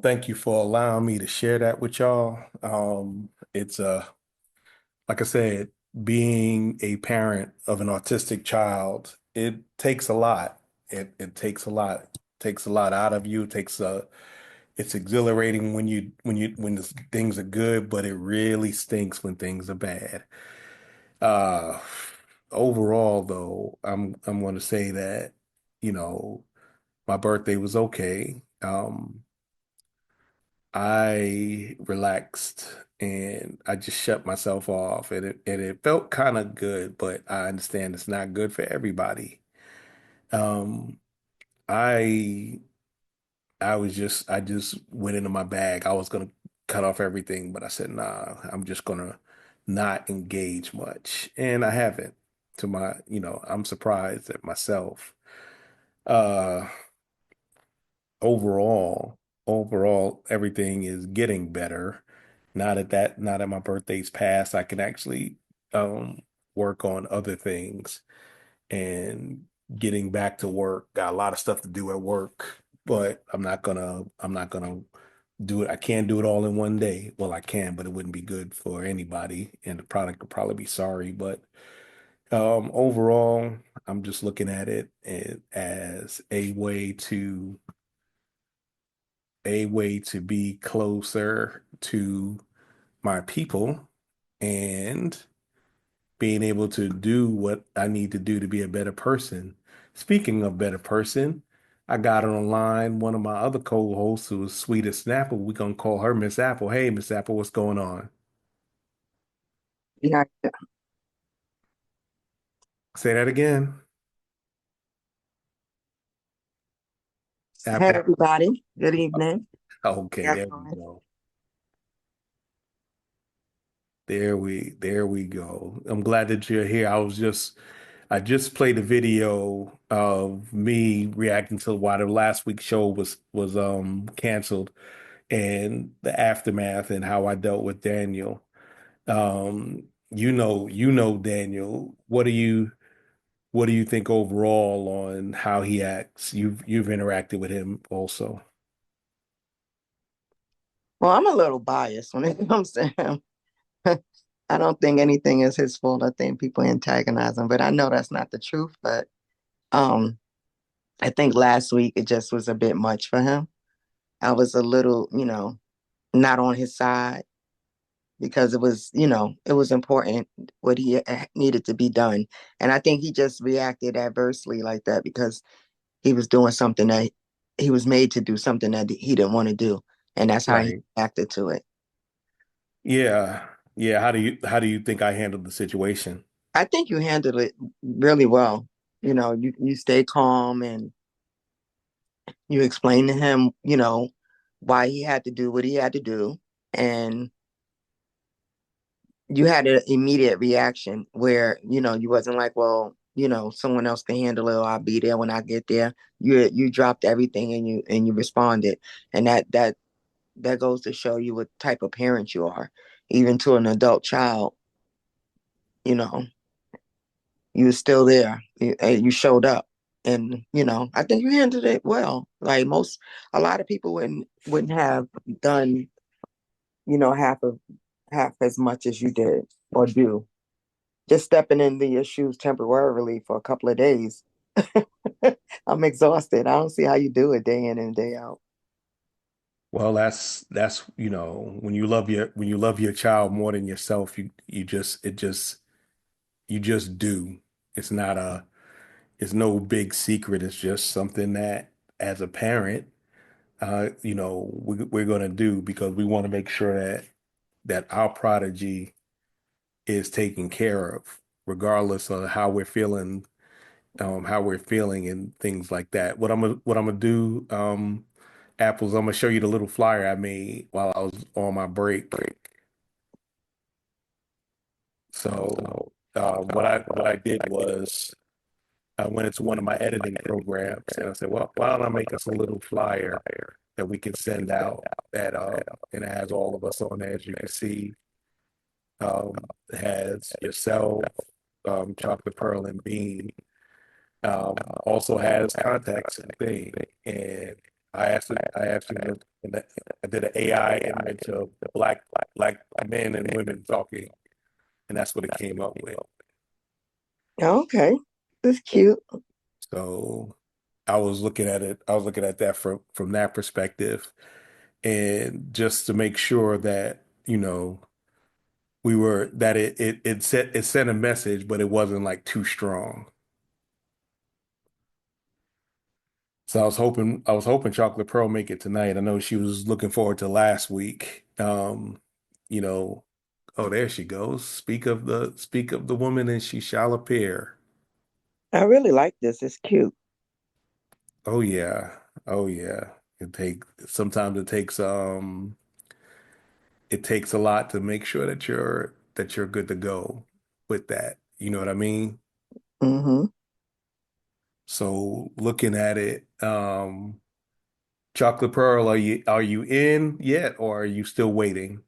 Thank you for allowing me to share that with y'all. It's like I said, being a parent of an autistic child, it takes a lot. It takes a lot. It takes a lot out of you. It's exhilarating when things are good, but it really stinks when things are bad. Uh, Overall though, I'm going to say that, you know, my birthday was okay. I relaxed and I just shut myself off and it felt kind of good, but I understand it's not good for everybody. Um, I I just went into my bag. I was gonna cut off everything, but I said, nah, I'm just gonna not engage much. And I haven't I'm surprised at myself. Uh, overall, overall, everything is getting better. Now that my birthday's passed, I can actually um work on other things and getting back to work. Got a lot of stuff to do at work, but I'm not gonna do it. I can't do it all in one day. Well, I can, but it wouldn't be good for anybody, and the product would probably be sorry. But overall, I'm just looking at it as a way to be closer to my people and being able to do what I need to do to be a better person. Speaking of better person, I got on the line one of my other co-hosts who is sweet as Snapple. We're gonna call her Miss Apple. Hey, Miss Apple, what's going on? Yeah. Say that again. Hey, Apple. everybody. Good evening. Okay, Yes, there we Lord. go. There we go. I'm glad that you're here. I just played a video of me reacting to why the last week's show was canceled and the aftermath and how I dealt with Daniel. You know Daniel. What do you think overall on how he acts? You've interacted with him also. Well, I'm a little biased when it comes to him. I don't think anything is his fault. I think people antagonize him, but I know that's not the truth. But um, I think last week it just was a bit much for him. I was a little, not on his side because it was important what he needed to be done. And I think he just reacted adversely like that because he was doing something that he was made to do, something that he didn't want to do. And that's how he Right. reacted to it. Yeah. Yeah. How do you think I handled the situation? I think you handled it really well. You stay calm and you explain to him, why he had to do what he had to do. And you had an immediate reaction where, you wasn't like, well, someone else can handle it or I'll be there when I get there. You dropped everything and you responded. And that goes to show you what type of parent you are. Even to an adult child, you know, you were still there. You showed up. And, I think you handled it well. Like a lot of people wouldn't have done, half as much as you did or do. Just stepping into your shoes temporarily for a couple of days. I'm exhausted. I don't see how you do it day in and day out. Well, that's when you love your child more than yourself, you just do. It's not a it's no big secret. It's just something that as a parent, we're going to do because we want to make sure that our prodigy is taken care of, regardless of how we're feeling and things like that. What I'm gonna do, Apples, I'm gonna show you the little flyer I made while I was on my break. So what I did was I went into one of my editing programs and I said, well, why don't I make us a little flyer that we can send out that and it has all of us on there as you can see. It has yourself, Chocolate Pearl and Bean. Also has contacts and thing. And I asked him, and I did an AI image of black men and women talking, and that's what it came up with. Okay, that's cute. So I was looking at it. I was looking at that from that perspective, and just to make sure that we were that it sent a message, but it wasn't like too strong. So I was hoping Chocolate Pearl make it tonight. I know she was looking forward to last week. You know, oh, there she goes. Speak of the woman, and she shall appear. I really like this. It's cute. Oh yeah, oh yeah. Sometimes it takes a lot to make sure that you're good to go with that. You know what I mean? Mm-hmm. So looking at it, Chocolate Pearl, are you in yet, or are you still waiting?